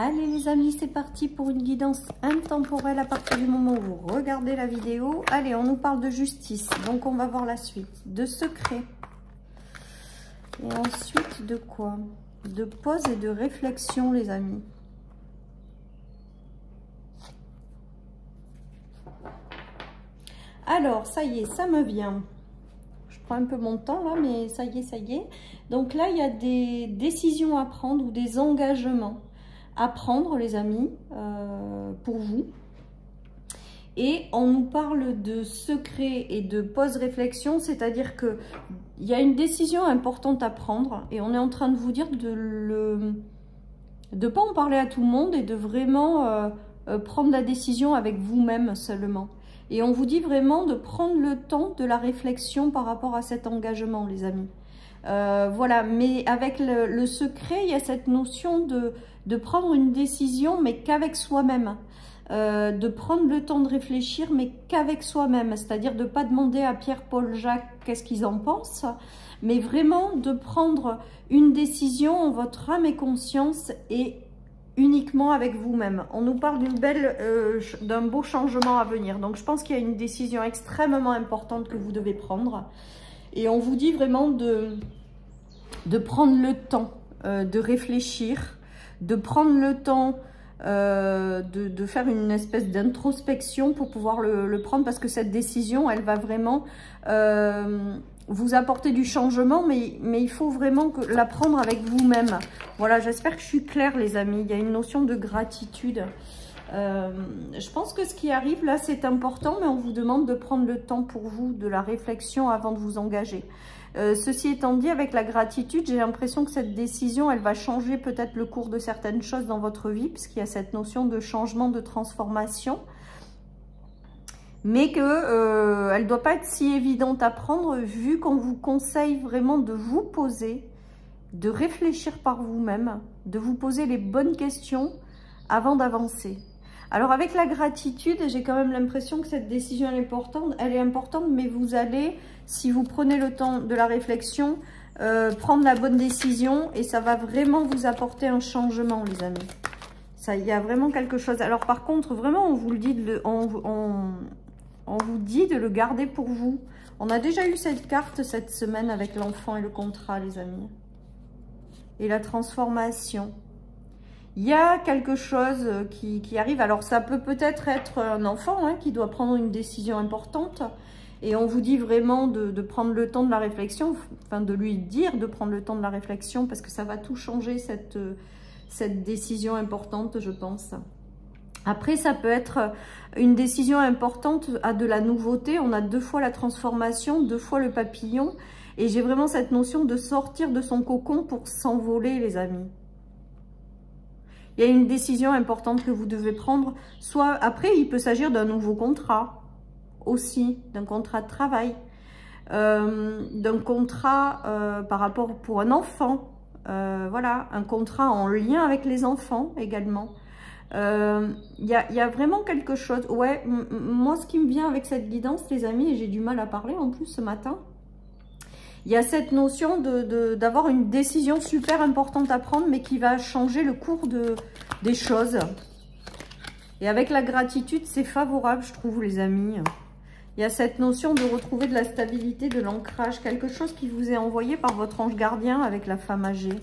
Allez les amis, c'est parti pour une guidance intemporelle à partir du moment où vous regardez la vidéo. Allez, on nous parle de justice, donc on va voir la suite. De secret. Et ensuite de quoi? De pause et de réflexion les amis. Alors, ça y est, ça me vient. Je prends un peu mon temps là, mais ça y est, ça y est. Donc là, il y a des décisions à prendre ou des engagements à prendre, les amis, pour vous. Et on nous parle de secret et de pause-réflexion, c'est-à-dire que il y a une décision importante à prendre et on est en train de vous dire de pas en parler à tout le monde et de vraiment prendre la décision avec vous-même seulement. Et on vous dit vraiment de prendre le temps de la réflexion par rapport à cet engagement, les amis. Voilà, mais avec le secret, il y a cette notion de prendre une décision, mais qu'avec soi-même. De prendre le temps de réfléchir, mais qu'avec soi-même. C'est-à-dire de ne pas demander à Pierre, Paul, Jacques qu'est-ce qu'ils en pensent, mais vraiment de prendre une décision en votre âme et conscience et uniquement avec vous-même. On nous parle d'un beau changement à venir. Donc je pense qu'il y a une décision extrêmement importante que vous devez prendre. Et on vous dit vraiment de prendre le temps de réfléchir, de prendre le temps de faire une espèce d'introspection pour pouvoir le prendre, parce que cette décision, elle va vraiment vous apporter du changement, mais il faut vraiment la prendre avec vous-même. Voilà, j'espère que je suis claire les amis. Il y a une notion de gratitude. Je pense que ce qui arrive là, c'est important, mais on vous demande de prendre le temps pour vous, de la réflexion avant de vous engager. Ceci étant dit, avec la gratitude, j'ai l'impression que cette décision, elle va changer peut-être le cours de certaines choses dans votre vie, puisqu'il y a cette notion de changement, de transformation, mais que elle ne doit pas être si évidente à prendre, vu qu'on vous conseille vraiment de vous poser, de réfléchir par vous-même, de vous poser les bonnes questions avant d'avancer. Alors avec la gratitude, j'ai quand même l'impression que cette décision elle est importante, mais vous allez, si vous prenez le temps de la réflexion, prendre la bonne décision et ça va vraiment vous apporter un changement, les amis. Ça, il y a vraiment quelque chose. Alors par contre, vraiment, on vous le dit, on vous dit de le garder pour vous. On a déjà eu cette carte cette semaine avec l'enfant et le contrat, les amis. Et la transformation. Il y a quelque chose qui arrive. Alors, ça peut peut-être être un enfant qui doit prendre une décision importante. Et on vous dit vraiment de prendre le temps de la réflexion. Enfin, de lui dire de prendre le temps de la réflexion parce que ça va tout changer, cette décision importante, je pense. Après, ça peut être une décision importante à de la nouveauté. On a 2 fois la transformation, 2 fois le papillon. Et j'ai vraiment cette notion de sortir de son cocon pour s'envoler, les amis. Il y a une décision importante que vous devez prendre. Soit après, il peut s'agir d'un nouveau contrat aussi, d'un contrat de travail, d'un contrat par rapport pour un enfant. Voilà, un contrat en lien avec les enfants également. Il y a vraiment quelque chose. Ouais, moi, ce qui me vient avec cette guidance, les amis, et j'ai du mal à parler en plus ce matin, il y a cette notion d'avoir une décision super importante à prendre, mais qui va changer le cours des choses. Et avec la gratitude, c'est favorable, je trouve, les amis. Il y a cette notion de retrouver de la stabilité, de l'ancrage, quelque chose qui vous est envoyé par votre ange gardien avec la femme âgée.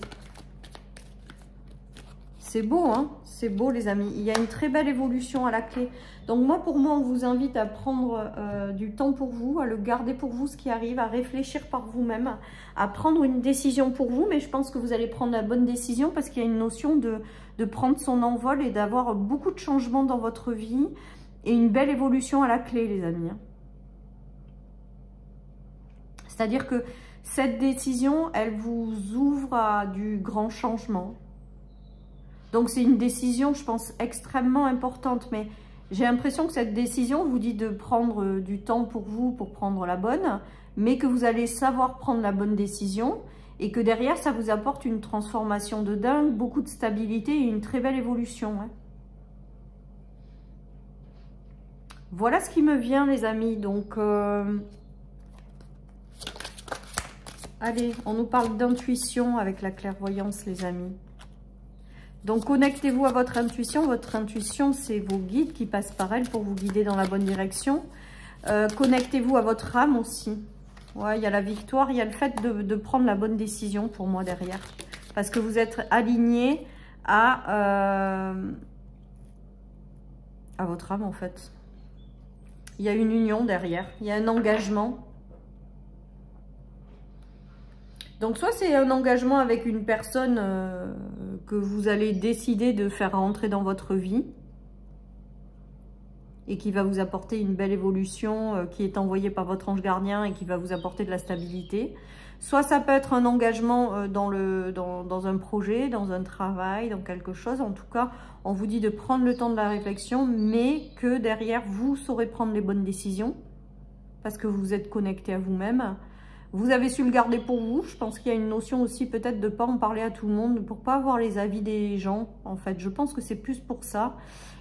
C'est beau, hein? C'est beau, les amis. Il y a une très belle évolution à la clé. Donc, moi, pour moi, on vous invite à prendre du temps pour vous, à le garder pour vous, ce qui arrive, à réfléchir par vous-même, à prendre une décision pour vous. Mais je pense que vous allez prendre la bonne décision parce qu'il y a une notion de prendre son envol et d'avoir beaucoup de changements dans votre vie et une belle évolution à la clé, les amis. C'est-à-dire que cette décision, elle vous ouvre à du grand changement. Donc, c'est une décision, je pense, extrêmement importante. Mais j'ai l'impression que cette décision vous dit de prendre du temps pour vous, pour prendre la bonne, mais que vous allez savoir prendre la bonne décision et que derrière, ça vous apporte une transformation de dingue, beaucoup de stabilité et une très belle évolution. Voilà ce qui me vient, les amis. Donc, allez, on nous parle d'intuition avec la clairvoyance, les amis. Donc, connectez-vous à votre intuition. Votre intuition, c'est vos guides qui passent par elle pour vous guider dans la bonne direction. Connectez-vous à votre âme aussi. Ouais, il y a la victoire, il y a le fait de prendre la bonne décision pour moi derrière. Parce que vous êtes aligné à votre âme en fait. Il y a une union derrière, il y a un engagement. Donc soit c'est un engagement avec une personne que vous allez décider de faire rentrer dans votre vie et qui va vous apporter une belle évolution, qui est envoyée par votre ange gardien et qui va vous apporter de la stabilité. Soit ça peut être un engagement dans un projet, dans un travail, dans quelque chose. En tout cas, on vous dit de prendre le temps de la réflexion, mais que derrière, vous saurez prendre les bonnes décisions parce que vous êtes connecté à vous-même. Vous avez su le garder pour vous. Je pense qu'il y a une notion aussi peut-être de ne pas en parler à tout le monde, pour ne pas avoir les avis des gens. En fait, je pense que c'est plus pour ça.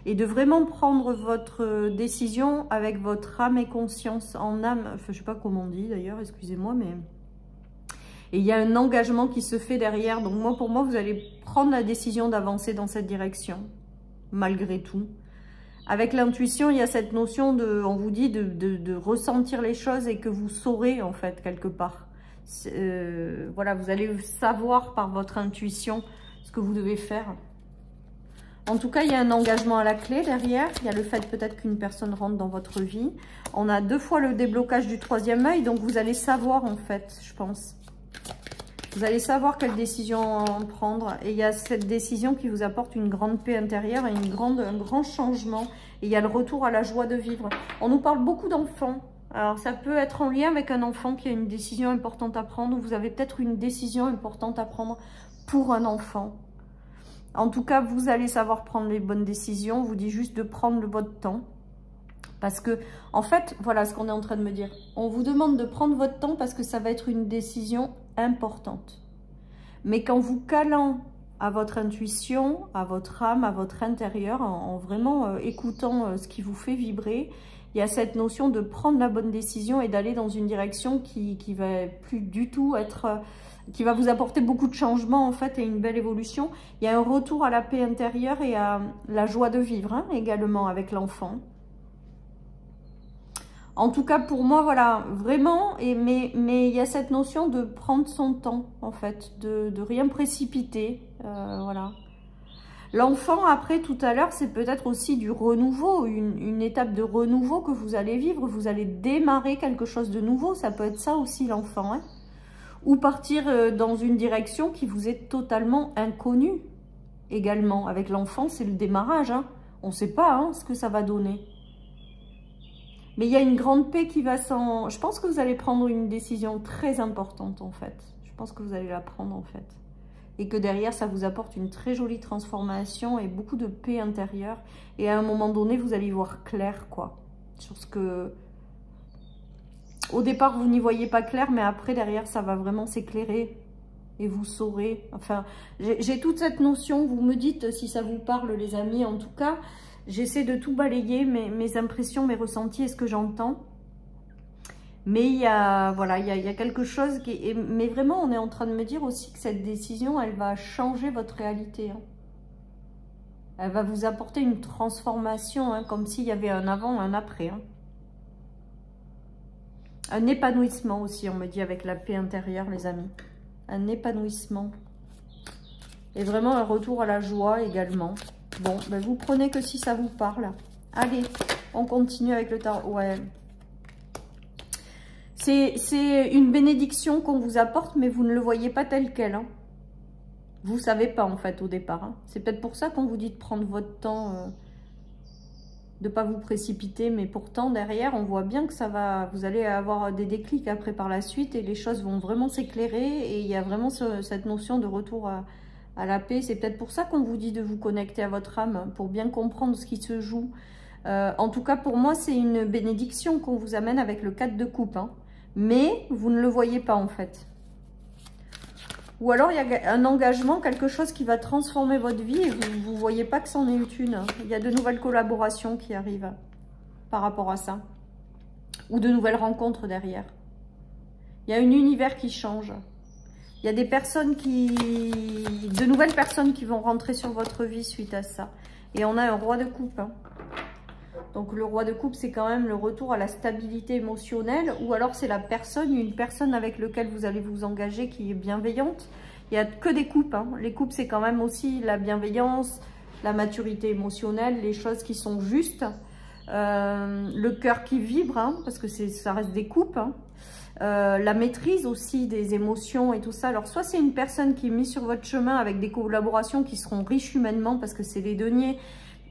Et de vraiment prendre votre décision avec votre âme et conscience en âme. Enfin, je ne sais pas comment on dit d'ailleurs, excusez-moi, mais... Et il y a un engagement qui se fait derrière. Donc moi, pour moi, vous allez prendre la décision d'avancer dans cette direction, malgré tout. Avec l'intuition, il y a cette notion de, on vous dit, de ressentir les choses et que vous saurez, en fait, quelque part. Voilà, vous allez savoir par votre intuition ce que vous devez faire. En tout cas, il y a un engagement à la clé derrière. Il y a le fait peut-être qu'une personne rentre dans votre vie. On a 2 fois le déblocage du 3e œil, donc vous allez savoir, en fait, je pense. Vous allez savoir quelle décision prendre. Et il y a cette décision qui vous apporte une grande paix intérieure et un grand changement. Et il y a le retour à la joie de vivre. On nous parle beaucoup d'enfants. Alors, ça peut être en lien avec un enfant qui a une décision importante à prendre. Ou vous avez peut-être une décision importante à prendre pour un enfant. En tout cas, vous allez savoir prendre les bonnes décisions. On vous dit juste de prendre votre temps. Parce que, en fait, voilà ce qu'on est en train de me dire. On vous demande de prendre votre temps parce que ça va être une décision importante. Mais quand vous calant à votre intuition, à votre âme, à votre intérieur, en vraiment écoutant ce qui vous fait vibrer, il y a cette notion de prendre la bonne décision et d'aller dans une direction qui va plus du tout être... qui va vous apporter beaucoup de changements en fait et une belle évolution. Il y a un retour à la paix intérieure et à la joie de vivre hein, également avec l'enfant. En tout cas, pour moi, voilà, vraiment, mais il y a cette notion de prendre son temps, en fait, de rien précipiter, voilà. L'enfant, après, tout à l'heure, c'est peut-être aussi du renouveau, une étape de renouveau que vous allez vivre, vous allez démarrer quelque chose de nouveau, ça peut être ça aussi, l'enfant, hein. Ou partir dans une direction qui vous est totalement inconnue, également. Avec l'enfant, c'est le démarrage, hein. On ne sait pas hein, ce que ça va donner. Mais il y a une grande paix qui va s'en... Je pense que vous allez prendre une décision très importante, en fait. Je pense que vous allez la prendre, en fait. Et que derrière, ça vous apporte une très jolie transformation et beaucoup de paix intérieure. Et à un moment donné, vous allez y voir clair, quoi. Sur ce que... Au départ, vous n'y voyez pas clair, mais après, derrière, ça va vraiment s'éclairer. Et vous saurez... Enfin, j'ai toute cette notion. Vous me dites si ça vous parle, les amis. En tout cas... J'essaie de tout balayer, mes impressions, mes ressentis et ce que j'entends. Mais il y a, voilà, il y a quelque chose qui... Mais vraiment, on est en train de me dire aussi que cette décision, elle va changer votre réalité. Hein. Elle va vous apporter une transformation, hein, comme s'il y avait un avant, un après. Hein. Un épanouissement aussi, on me dit, avec la paix intérieure, les amis. Un épanouissement. Et vraiment un retour à la joie également. Bon, ben vous prenez que si ça vous parle. Allez, on continue avec le tarot. Ouais. C'est une bénédiction qu'on vous apporte, mais vous ne le voyez pas tel quel. Hein. Vous ne savez pas, en fait, au départ. Hein. C'est peut-être pour ça qu'on vous dit de prendre votre temps, de ne pas vous précipiter. Mais pourtant, derrière, on voit bien que ça va... Vous allez avoir des déclics après par la suite et les choses vont vraiment s'éclairer. Et il y a vraiment cette notion de retour à la paix. C'est peut-être pour ça qu'on vous dit de vous connecter à votre âme, pour bien comprendre ce qui se joue. En tout cas, pour moi, c'est une bénédiction qu'on vous amène avec le 4 de coupe. Hein. Mais vous ne le voyez pas, en fait. Ou alors, il y a un engagement, quelque chose qui va transformer votre vie et vous ne voyez pas que c'en est une. Hein. Il y a de nouvelles collaborations qui arrivent par rapport à ça. Ou de nouvelles rencontres derrière. Il y a un univers qui change. Il y a des personnes de nouvelles personnes qui vont rentrer sur votre vie suite à ça. Et on a un roi de coupe. Hein. Donc le roi de coupe, c'est quand même le retour à la stabilité émotionnelle. Ou alors c'est une personne avec laquelle vous allez vous engager qui est bienveillante. Il n'y a que des coupes. Hein. Les coupes, c'est quand même aussi la bienveillance, la maturité émotionnelle, les choses qui sont justes. Le cœur qui vibre, hein, parce que ça reste des coupes. Hein. La maîtrise aussi des émotions et tout ça. Alors soit c'est une personne qui est mise sur votre chemin avec des collaborations qui seront riches humainement parce que c'est les deniers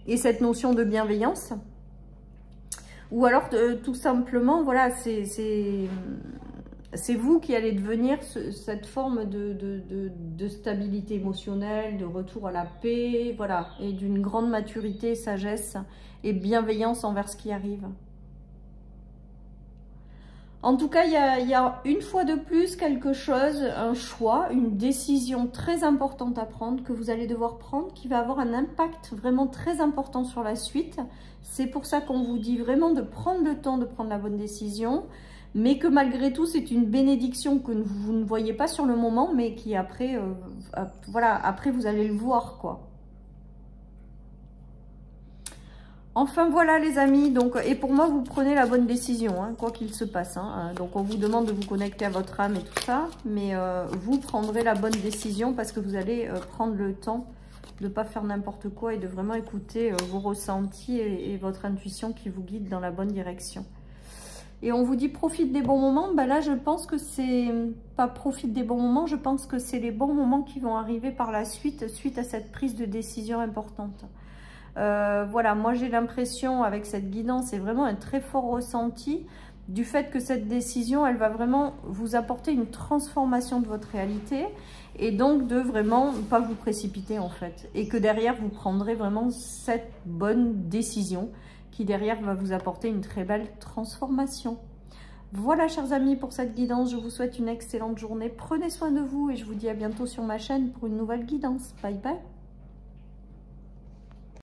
et cette notion de bienveillance. Ou alors tout simplement, voilà, c'est vous qui allez devenir cette forme de stabilité émotionnelle, de retour à la paix, voilà, et d'une grande maturité, sagesse et bienveillance envers ce qui arrive. En tout cas, il y a une fois de plus quelque chose, un choix, une décision très importante à prendre, que vous allez devoir prendre, qui va avoir un impact vraiment très important sur la suite. C'est pour ça qu'on vous dit vraiment de prendre le temps de prendre la bonne décision, mais que malgré tout, c'est une bénédiction que vous ne voyez pas sur le moment, mais qui après, voilà, après vous allez le voir, quoi. Enfin voilà les amis, donc, et pour moi vous prenez la bonne décision, hein, quoi qu'il se passe. Hein. Donc on vous demande de vous connecter à votre âme et tout ça, mais vous prendrez la bonne décision parce que vous allez prendre le temps de ne pas faire n'importe quoi et de vraiment écouter vos ressentis et votre intuition qui vous guide dans la bonne direction. Et on vous dit profite des bons moments, ben là je pense que c'est pas profite des bons moments, je pense que c'est les bons moments qui vont arriver par la suite, suite à cette prise de décision importante. Voilà, moi j'ai l'impression avec cette guidance, c'est vraiment un très fort ressenti du fait que cette décision, elle va vraiment vous apporter une transformation de votre réalité et donc de vraiment pas vous précipiter en fait. Et que derrière, vous prendrez vraiment cette bonne décision qui derrière va vous apporter une très belle transformation. Voilà chers amis pour cette guidance, je vous souhaite une excellente journée. Prenez soin de vous et je vous dis à bientôt sur ma chaîne pour une nouvelle guidance. Bye bye.